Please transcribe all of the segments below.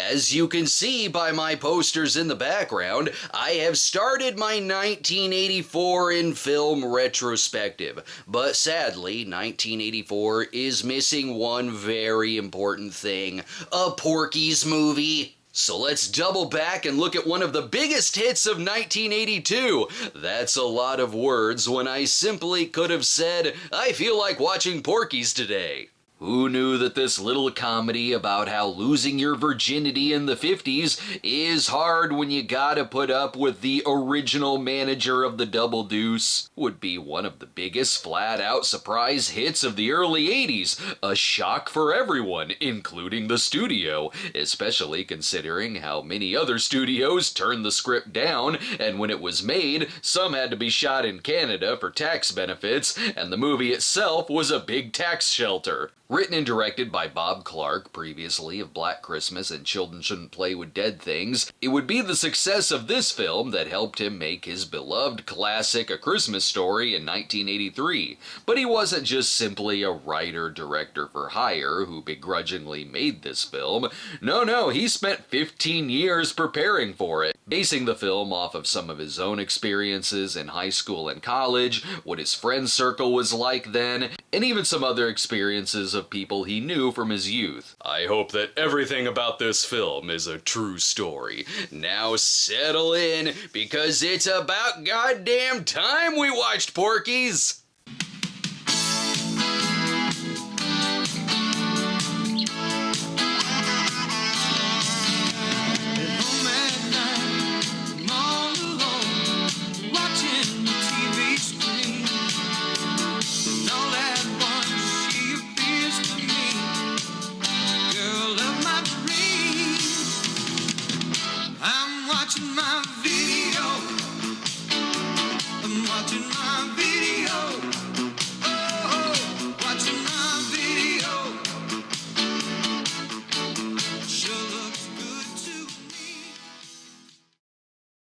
As you can see by my posters in the background, I have started my 1984 in film retrospective, but sadly, 1984 is missing one very important thing: a Porky's movie. So let's double back and look at one of the biggest hits of 1982. That's a lot of words when I simply could have said, I feel like watching Porky's today. Who knew that this little comedy about how losing your virginity in the 50s is hard when you gotta put up with the original manager of the Double Deuce would be one of the biggest flat-out surprise hits of the early 80s, a shock for everyone, including the studio, especially considering how many other studios turned the script down, and when it was made, some had to be shot in Canada for tax benefits, and the movie itself was a big tax shelter. Written and directed by Bob Clark, previously of Black Christmas and Children Shouldn't Play with Dead Things, it would be the success of this film that helped him make his beloved classic A Christmas Story in 1983. But he wasn't just simply a writer-director for hire who begrudgingly made this film. No, he spent 15 years preparing for it, basing the film off of some of his own experiences in high school and college, what his friend circle was like then, and even some other experiences of people he knew from his youth. I hope that everything about this film is a true story. Now settle in, because it's about goddamn time we watched Porky's!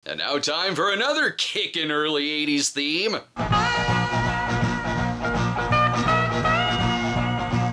And now time for another kickin' early 80s theme.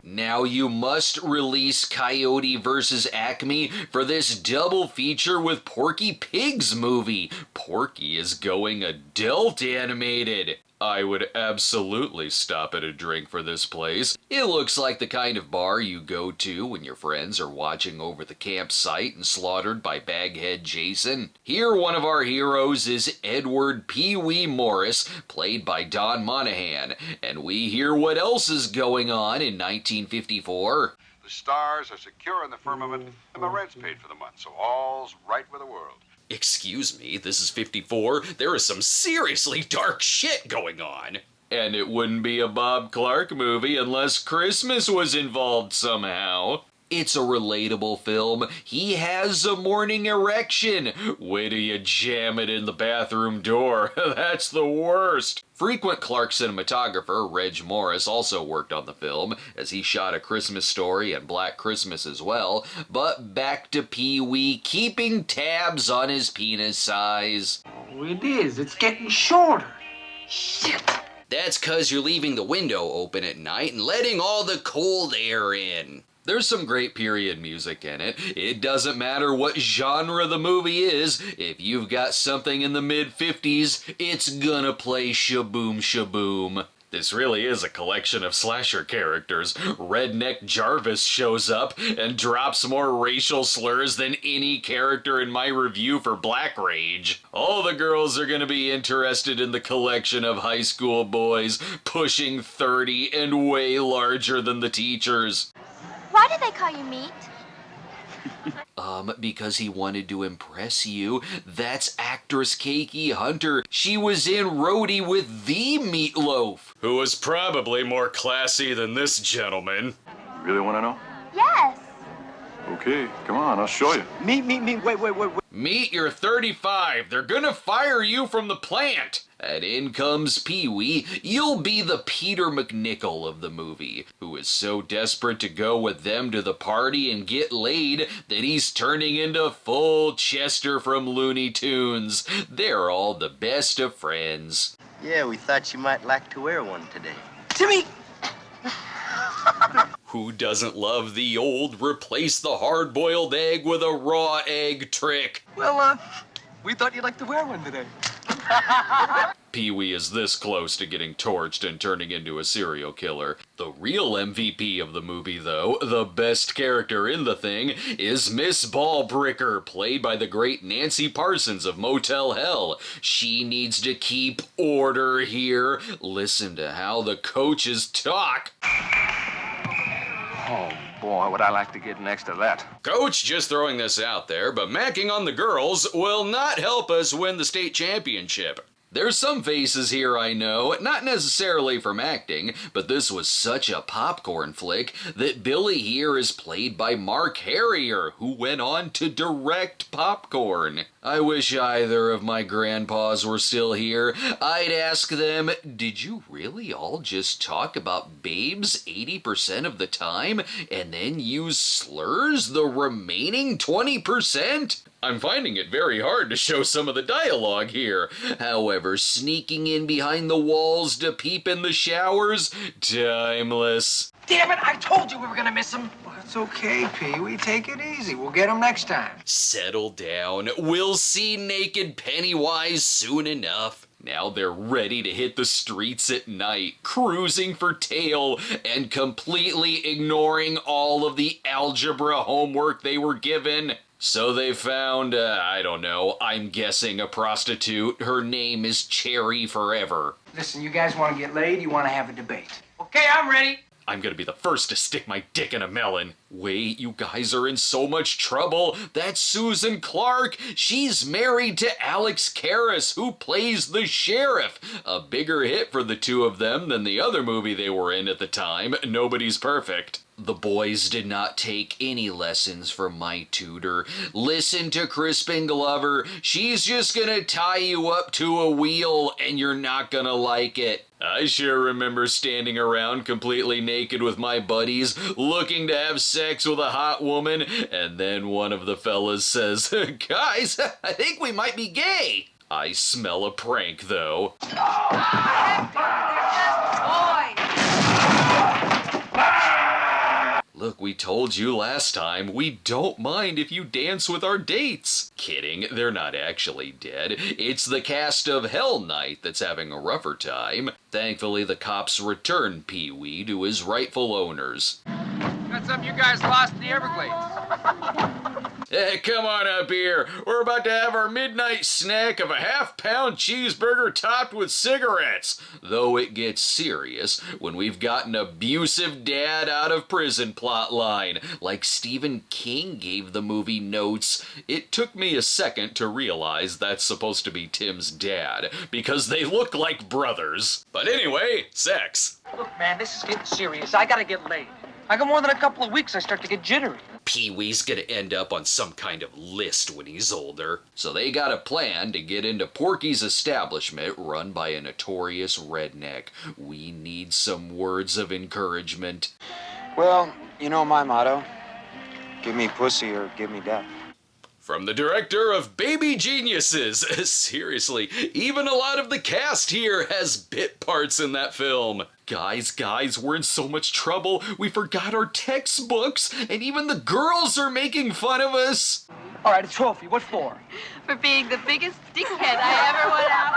Now you must release Coyote vs. Acme for this double feature with Porky Pig's movie. Porky is going adult animated. I would absolutely stop at a drink for this place. It looks like the kind of bar you go to when your friends are watching over the campsite and slaughtered by Baghead Jason. Here one of our heroes is Edward Pee Wee Morris, played by Don Monahan, and we hear what else is going on in 1954. The stars are secure in the firmament, and the rent's paid for the month, so all's right with the world. Excuse me, this is 54. There is some seriously dark shit going on. And it wouldn't be a Bob Clark movie unless Christmas was involved somehow. It's a relatable film. He has a morning erection. Wait till you jam it in the bathroom door. That's the worst. Frequent Clark cinematographer Reg Morris also worked on the film, as he shot A Christmas Story and Black Christmas as well, but back to Pee-wee keeping tabs on his penis size. Oh, it is. It's getting shorter. Shit. That's 'cause you're leaving the window open at night and letting all the cold air in. There's some great period music in it. It doesn't matter what genre the movie is. If you've got something in the mid-50s, it's gonna play Shaboom Shaboom. This really is a collection of slasher characters. Redneck Jarvis shows up and drops more racial slurs than any character in my review for Black Rage. All the girls are gonna be interested in the collection of high school boys pushing 30 and way larger than the teachers. Why do they call you Meat? Because he wanted to impress you. That's actress Kaki Hunter. She was in Roadie with the Meatloaf, who was probably more classy than this gentleman. You really want to know? Yes. Okay, come on, I'll show you. Meat, wait. Meet, you're 35. They're gonna fire you from the plant. And in comes Pee-wee. You'll be the Peter McNichol of the movie, who is so desperate to go with them to the party and get laid that he's turning into full Chester from Looney Tunes. They're all the best of friends. Yeah, we thought you might like to wear one today. Timmy! Who doesn't love the old replace the hard-boiled egg with a raw egg trick? Well, we thought you'd like to wear one today. Pee-wee is this close to getting torched and turning into a serial killer. The real MVP of the movie, though, the best character in the thing, is Miss Ballbricker, played by the great Nancy Parsons of Motel Hell. She needs to keep order here. Listen to how the coaches talk. Oh, boy, would I like to get next to that. Coach, just throwing this out there, but macking on the girls will not help us win the state championship. There's some faces here I know, not necessarily from acting, but this was such a popcorn flick that Billy here is played by Mark Harrier, who went on to direct Popcorn. I wish either of my grandpas were still here. I'd ask them, did you really all just talk about babes 80% of the time and then use slurs the remaining 20%? I'm finding it very hard to show some of the dialogue here. However, sneaking in behind the walls to peep in the showers, timeless. Damn it, I told you we were gonna miss him. Well, it's okay, Pee-wee. Take it easy. We'll get him next time. Settle down. We'll see naked Pennywise soon enough. Now they're ready to hit the streets at night, cruising for tail and completely ignoring all of the algebra homework they were given. So they found, I don't know, I'm guessing a prostitute. Her name is Cherry Forever. Listen, you guys want to get laid? You want to have a debate? Okay, I'm ready. I'm gonna be the first to stick my dick in a melon. Wait, you guys are in so much trouble. That's Susan Clark. She's married to Alex Karras, who plays the sheriff. A bigger hit for the two of them than the other movie they were in at the time, Nobody's Perfect. The boys did not take any lessons from my tutor. Listen to Crispin Glover. She's just gonna tie you up to a wheel and you're not gonna like it. I sure remember standing around completely naked with my buddies, looking to have sex with a hot woman, and then one of the fellas says, "Guys, I think we might be gay." I smell a prank, though. Look, we told you last time, we don't mind if you dance with our dates. Kidding, they're not actually dead. It's the cast of Hell Night that's having a rougher time. Thankfully, the cops returned Pee-wee to his rightful owners. Got something you guys lost in the Everglades. Hey, come on up here. We're about to have our midnight snack of a half-pound cheeseburger topped with cigarettes. Though it gets serious when we've got an abusive dad out of prison plotline. Like Stephen King gave the movie notes. It took me a second to realize that's supposed to be Tim's dad, because they look like brothers. But anyway, sex. Look, man, this is getting serious. I gotta get laid. I got more than a couple of weeks, I start to get jittery. Pee-wee's gonna end up on some kind of list when he's older. So they got a plan to get into Porky's establishment run by a notorious redneck. We need some words of encouragement. Well, you know my motto. Give me pussy or give me death. From the director of Baby Geniuses. Seriously, even a lot of the cast here has bit parts in that film. Guys, we're in so much trouble. We forgot our textbooks, and even the girls are making fun of us. All right, a trophy. What for? For being the biggest dickhead I ever went out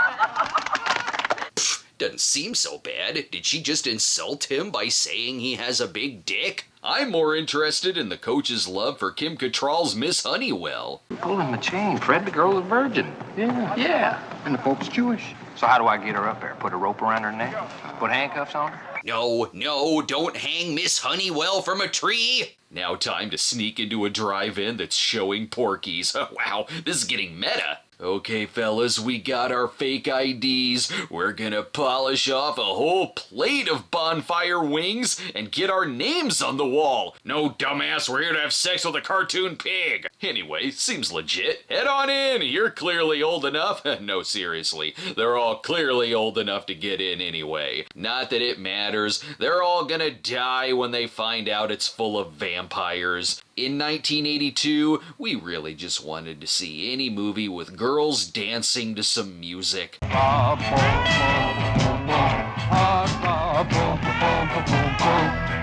with. Doesn't seem so bad. Did she just insult him by saying he has a big dick? I'm more interested in the coach's love for Kim Cattrall's Miss Honeywell. Pulling the chain, Fred. The girl is virgin. Yeah. And the Pope's Jewish. So how do I get her up there? Put a rope around her neck? Put handcuffs on her? No, don't hang Miss Honeywell from a tree. Now time to sneak into a drive-in that's showing Porkys. Wow, this is getting meta. Okay, fellas, we got our fake IDs. We're gonna polish off a whole plate of bonfire wings and get our names on the wall. No, dumbass, we're here to have sex with a cartoon pig. Anyway, seems legit. Head on in, you're clearly old enough. No, seriously, they're all clearly old enough to get in anyway. Not that it matters. They're all gonna die when they find out it's full of vampires. In 1982, we really just wanted to see any movie with girls dancing to some music.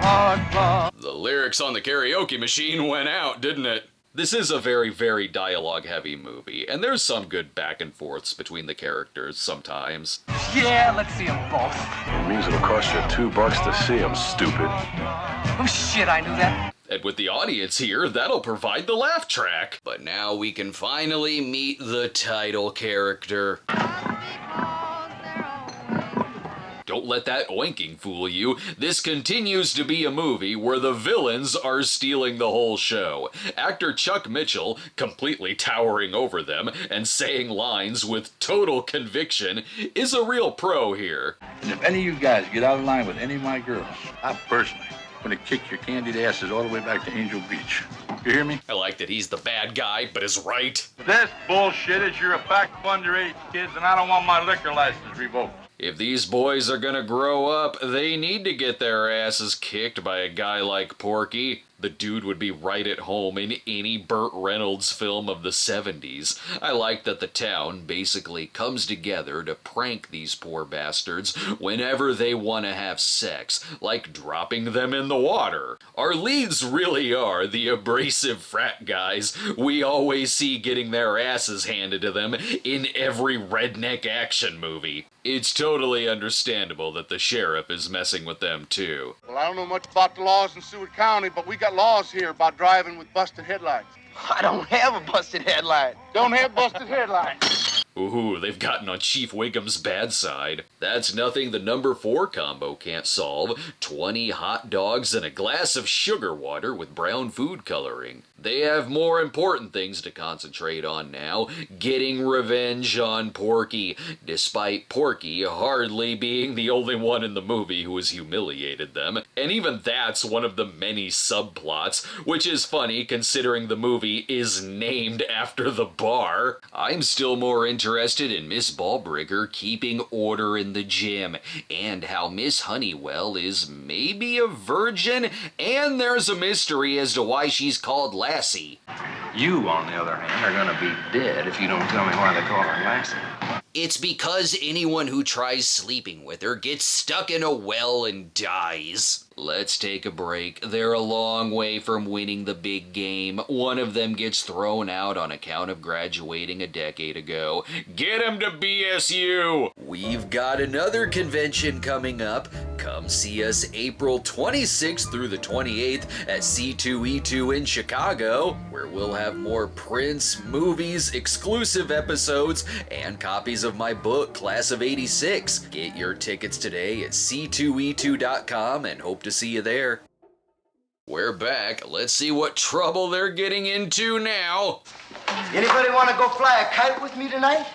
The lyrics on the karaoke machine went out, didn't it? This is a very, very dialogue-heavy movie, and there's some good back and forths between the characters sometimes. Yeah, let's see them both. It means it'll cost you $2 to see them, stupid. Oh, shit, I knew that. And with the audience here, that'll provide the laugh track. But now we can finally meet the title character. Don't let that oinking fool you. This continues to be a movie where the villains are stealing the whole show. Actor Chuck Mitchell, completely towering over them and saying lines with total conviction, is a real pro here. And if any of you guys get out of line with any of my girls, I personally going to kick your candied asses all the way back to Angel Beach. You hear me? I like that he's the bad guy, but is right. This bullshit is you're a pack of underage kids, and I don't want my liquor license revoked. If these boys are gonna grow up, they need to get their asses kicked by a guy like Porky. The dude would be right at home in any Burt Reynolds film of the 70s. I like that the town basically comes together to prank these poor bastards whenever they want to have sex, like dropping them in the water. Our leads really are the abrasive frat guys we always see getting their asses handed to them in every redneck action movie. It's totally understandable that the sheriff is messing with them too. Well, I don't know much about the laws in Seward County, but we got laws here about driving with busted headlights. I don't have a busted headlight. Don't have busted headlights. Ooh, they've gotten on Chief Wiggum's bad side. That's nothing the number 4 combo can't solve. 20 hot dogs and a glass of sugar water with brown food coloring. They have more important things to concentrate on now, getting revenge on Porky, despite Porky hardly being the only one in the movie who has humiliated them. And even that's one of the many subplots, which is funny considering the movie is named after the bar. I'm still more interested in Miss Ballbrigger keeping order in the gym, and how Miss Honeywell is maybe a virgin, and there's a mystery as to why she's called Lassie. You, on the other hand, are gonna be dead if you don't tell me why they call her Lassie. It's because anyone who tries sleeping with her gets stuck in a well and dies. Let's take a break. They're a long way from winning the big game. One of them gets thrown out on account of graduating a decade ago. Get him to BSU! We've got another convention coming up. Come see us April 26th through the 28th at C2E2 in Chicago, where we'll have more prints, movies, exclusive episodes, and copies of my book, Class of '86. Get your tickets today at c2e2.com and hope to see you there. We're back. Let's see what trouble they're getting into now. Anybody want to go fly a kite with me tonight?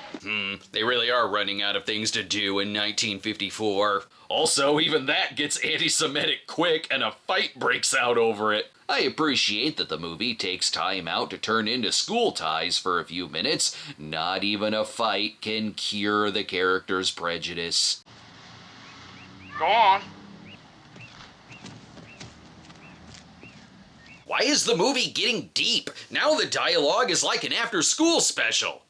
They really are running out of things to do in 1954. Also, even that gets anti-Semitic quick and a fight breaks out over it. I appreciate that the movie takes time out to turn into school ties for a few minutes. Not even a fight can cure the character's prejudice. Go on. Why is the movie getting deep? Now the dialogue is like an after-school special.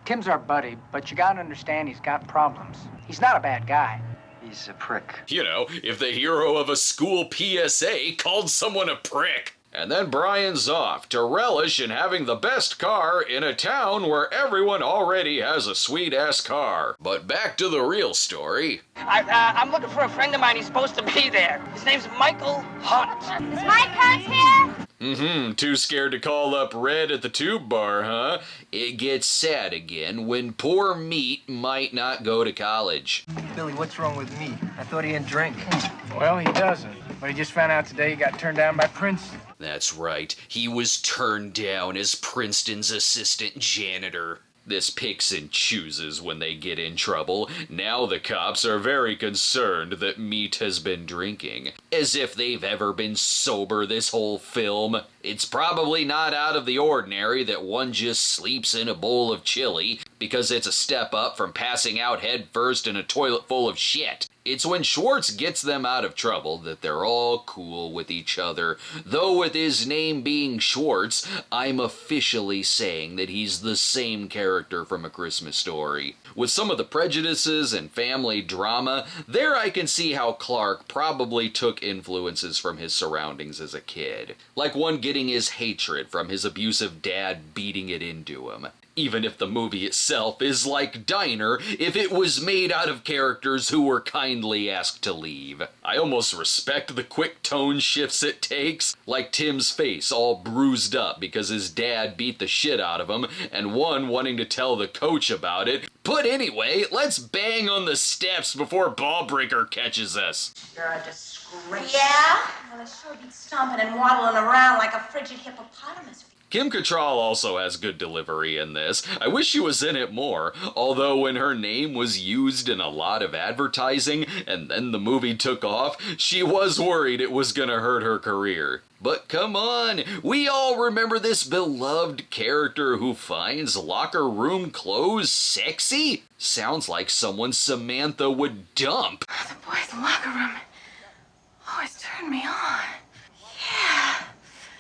Tim's our buddy, but you gotta understand he's got problems. He's not a bad guy. He's a prick. You know, if the hero of a school PSA called someone a prick. And then Brian's off to relish in having the best car in a town where everyone already has a sweet-ass car. But back to the real story. I'm looking for a friend of mine. He's supposed to be there. His name's Michael Hunt. Is Mike Hunt here? Too scared to call up Red at the tube bar, huh? It gets sad again when poor Meat might not go to college. Billy, what's wrong with me? I thought he didn't drink. Well, he doesn't. But he just found out today he got turned down by Princeton. That's right, he was turned down as Princeton's assistant janitor. This picks and chooses when they get in trouble. Now the cops are very concerned that Meat has been drinking. As if they've ever been sober this whole film. It's probably not out of the ordinary that one just sleeps in a bowl of chili, because it's a step up from passing out head first in a toilet full of shit. It's when Schwartz gets them out of trouble that they're all cool with each other. Though with his name being Schwartz, I'm officially saying that he's the same character from A Christmas Story. With some of the prejudices and family drama, there I can see how Clark probably took influences from his surroundings as a kid. Like one getting his hatred from his abusive dad beating it into him. Even if the movie itself is like Diner if it was made out of characters who were kindly asked to leave. I almost respect the quick tone shifts it takes, like Tim's face all bruised up because his dad beat the shit out of him, and one wanting to tell the coach about it. But anyway, let's bang on the steps before Ballbreaker catches us. You're a disgrace. Yeah? Well, it sure beats stomping and waddling around like a frigid hippopotamus. Kim Cattrall also has good delivery in this. I wish she was in it more, although when her name was used in a lot of advertising and then the movie took off, she was worried it was gonna hurt her career. But come on, we all remember this beloved character who finds locker room clothes sexy? Sounds like someone Samantha would dump. The boys' locker room always turn me on. Yeah.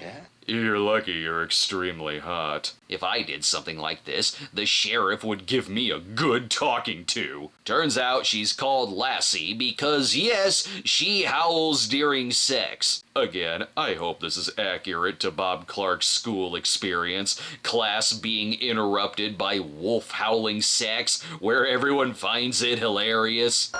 Yeah? You're lucky you're extremely hot. If I did something like this, the sheriff would give me a good talking to. Turns out she's called Lassie because, yes, she howls during sex. Again, I hope this is accurate to Bob Clark's school experience, class being interrupted by wolf howling sex, where everyone finds it hilarious.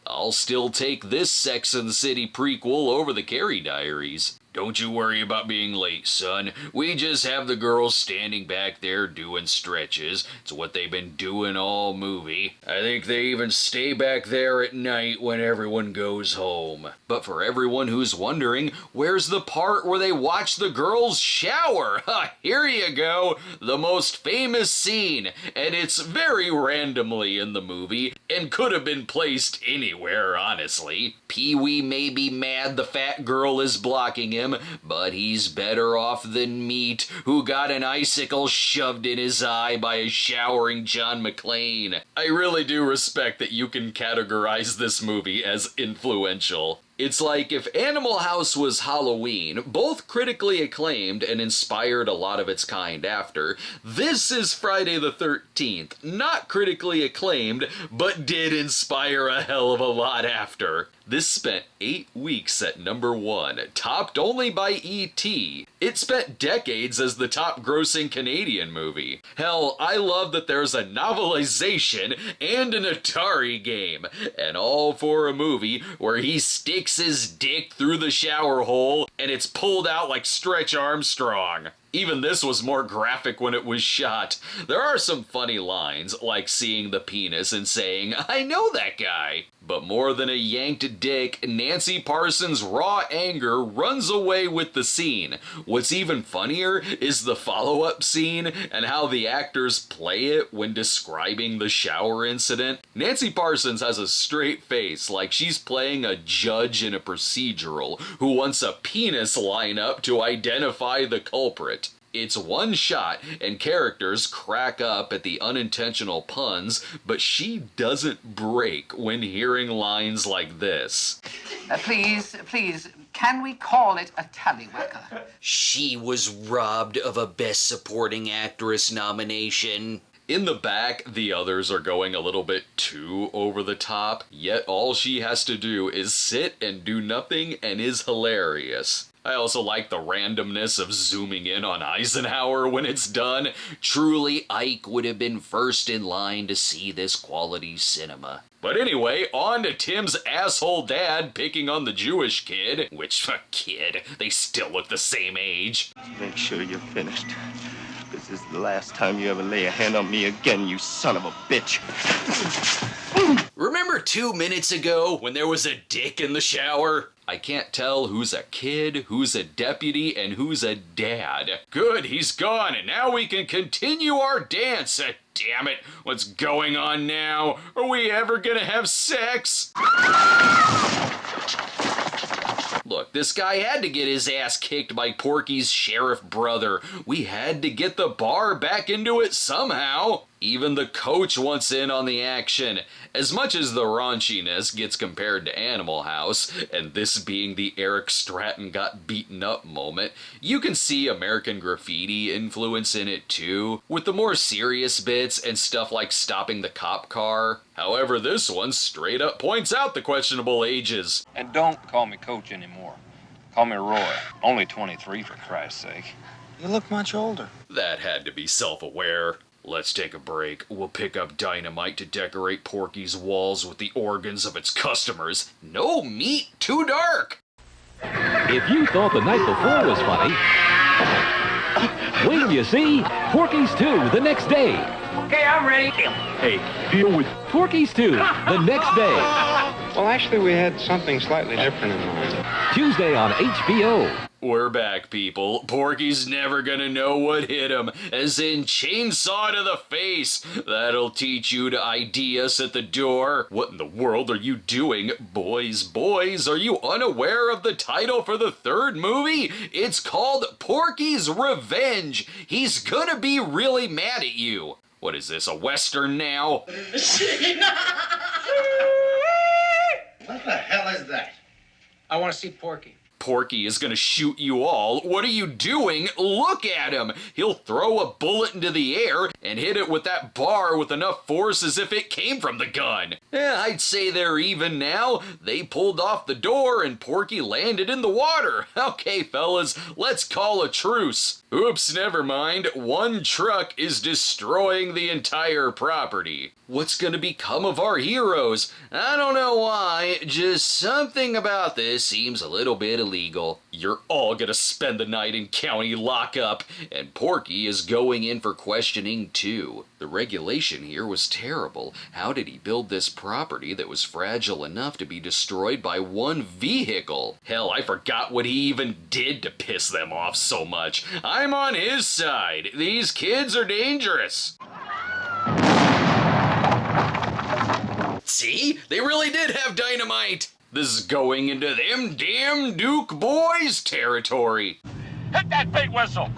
I'll still take this Sex and the City prequel over the Carrie Diaries. Don't you worry about being late, son. We just have the girls standing back there doing stretches. It's what they've been doing all movie. I think they even stay back there at night when everyone goes home. But for everyone who's wondering, where's the part where they watch the girls shower? Here you go, the most famous scene, and it's very randomly in the movie, and could have been placed anywhere, honestly. Pee-wee may be mad the fat girl is blocking him, but he's better off than Meat, who got an icicle shoved in his eye by a showering John McClane. I really do respect that you can categorize this movie as influential. It's like if Animal House was Halloween, both critically acclaimed and inspired a lot of its kind after, this is Friday the 13th, not critically acclaimed, but did inspire a hell of a lot after. This spent 8 weeks at #1, topped only by E.T. It spent decades as the top-grossing Canadian movie. Hell, I love that there's a novelization and an Atari game, and all for a movie where he sticks his dick through the shower hole and it's pulled out like Stretch Armstrong. Even this was more graphic when it was shot. There are some funny lines, like seeing the penis and saying, "I know that guy." But more than a yanked dick, Nancy Parsons' raw anger runs away with the scene. What's even funnier is the follow-up scene and how the actors play it when describing the shower incident. Nancy Parsons has a straight face like she's playing a judge in a procedural who wants a penis lineup to identify the culprit. It's one shot, and characters crack up at the unintentional puns, but she doesn't break when hearing lines like this. Please, can we call it a tallywhacker? She was robbed of a Best Supporting Actress nomination. In the back, the others are going a little bit too over the top, yet all she has to do is sit and do nothing and is hilarious. I also like the randomness of zooming in on Eisenhower when it's done. Truly, Ike would have been first in line to see this quality cinema. But anyway, on to Tim's asshole dad picking on the Jewish kid. Which kid? They still look the same age. Make sure you're finished. This is the last time you ever lay a hand on me again, you son of a bitch. Remember 2 minutes ago when there was a dick in the shower? I can't tell who's a kid, who's a deputy, and who's a dad. Good, he's gone, and now we can continue our dance. Damn it, what's going on now? Are we ever gonna have sex? Look, this guy had to get his ass kicked by Porky's sheriff brother. We had to get the bar back into it somehow. Even the coach wants in on the action. As much as the raunchiness gets compared to Animal House, and this being the Eric Stratton got beaten up moment, you can see American Graffiti influence in it too, with the more serious bits and stuff like stopping the cop car. However, this one straight up points out the questionable ages. And don't call me Coach anymore. Call me Roy. Only 23, for Christ's sake. You look much older. That had to be self-aware. Let's take a break. We'll pick up dynamite to decorate Porky's walls with the organs of its customers. No meat, too dark! If you thought the night before was funny, wait till you see Porky's 2 the next day. Okay, I'm ready. Hey, deal with Porky's 2 the next day. Well, actually, we had something slightly different in mind. Tuesday on HBO. We're back, people. Porky's never gonna know what hit him, as in chainsaw to the face. That'll teach you to ID us at the door. What in the world are you doing? Boys, are you unaware of the title for the third movie? It's called Porky's Revenge. He's gonna be really mad at you. What is this, a Western now? What the hell is that? I want to see Porky. Porky is gonna shoot you all. What are you doing? Look at him! He'll throw a bullet into the air and hit it with that bar with enough force as if it came from the gun. I'd say they're even now. They pulled off the door and Porky landed in the water. Okay, fellas, let's call a truce. Oops, never mind. One truck is destroying the entire property. What's gonna become of our heroes? I don't know why, just something about this seems a little bit illegal. You're all gonna spend the night in county lockup, and Porky is going in for questioning too. The regulation here was terrible. How did he build this property that was fragile enough to be destroyed by one vehicle? Hell, I forgot what he even did to piss them off so much. I'm on his side. These kids are dangerous. See? They really did have dynamite! This is going into them damn Duke boys territory. Hit that big whistle!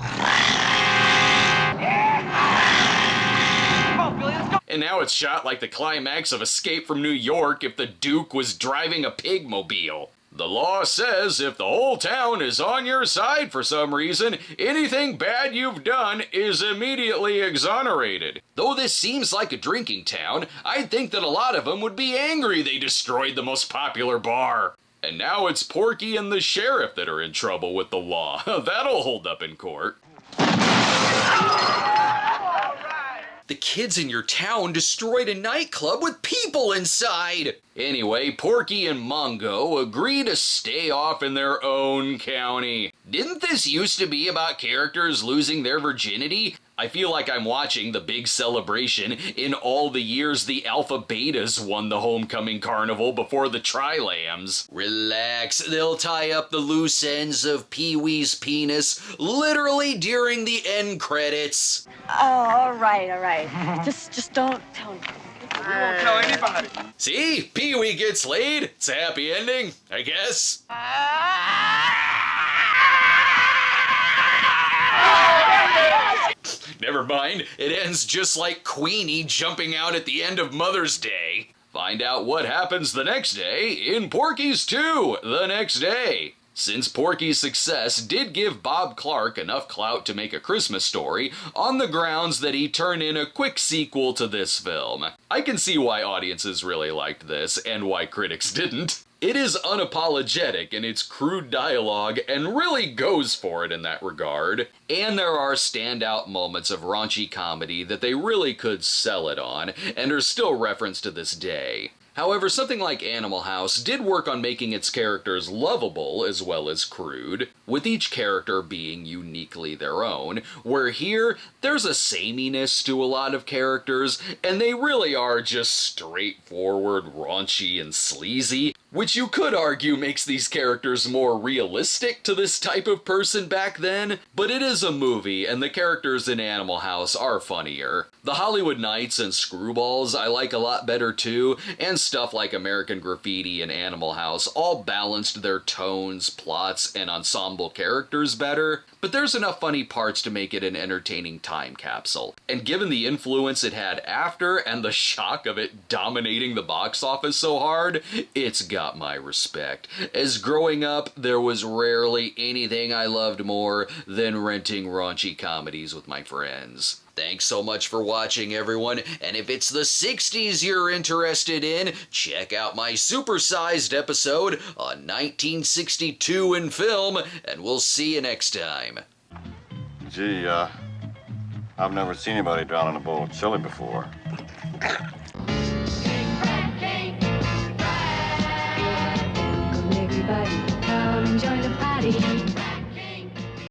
Come on, Billy, let's go! And now it's shot like the climax of Escape from New York if the Duke was driving a pigmobile. The law says if the whole town is on your side for some reason, anything bad you've done is immediately exonerated. Though this seems like a drinking town, I'd think that a lot of them would be angry they destroyed the most popular bar. And now it's Porky and the sheriff that are in trouble with the law. That'll hold up in court. The kids in your town destroyed a nightclub with people inside! Anyway, Porky and Mongo agree to stay off in their own county. Didn't this used to be about characters losing their virginity? I feel like I'm watching the big celebration in all the years the Alpha Betas won the homecoming carnival before the Tri-Lambs. Relax, they'll tie up the loose ends of Pee-wee's penis literally during the end credits. Oh, all right. just don't tell me. We won't tell anybody. See? Pee-wee gets laid. It's a happy ending, I guess. Never mind, it ends just like Queenie jumping out at the end of Mother's Day. Find out what happens the next day in Porky's 2 the next day. Since Porky's success did give Bob Clark enough clout to make a Christmas Story on the grounds that he turned in a quick sequel to this film. I can see why audiences really liked this and why critics didn't. It is unapologetic in its crude dialogue and really goes for it in that regard. And there are standout moments of raunchy comedy that they really could sell it on and are still referenced to this day. However, something like Animal House did work on making its characters lovable as well as crude, with each character being uniquely their own, where here, there's a sameness to a lot of characters, and they really are just straightforward, raunchy, and sleazy, which you could argue makes these characters more realistic to this type of person back then, but it is a movie and the characters in Animal House are funnier. The Hollywood Knights and Screwballs I like a lot better too, and stuff like American Graffiti and Animal House all balanced their tones, plots, and ensemble characters better, but there's enough funny parts to make it an entertaining time capsule. And given the influence it had after and the shock of it dominating the box office so hard, it's got my respect. As growing up, there was rarely anything I loved more than renting raunchy comedies with my friends. Thanks so much for watching, everyone, and if it's the 60s you're interested in, check out my supersized episode on 1962 in film, and we'll see you next time. Gee, I've never seen anybody drown in a bowl of chili before. Everybody come join the party.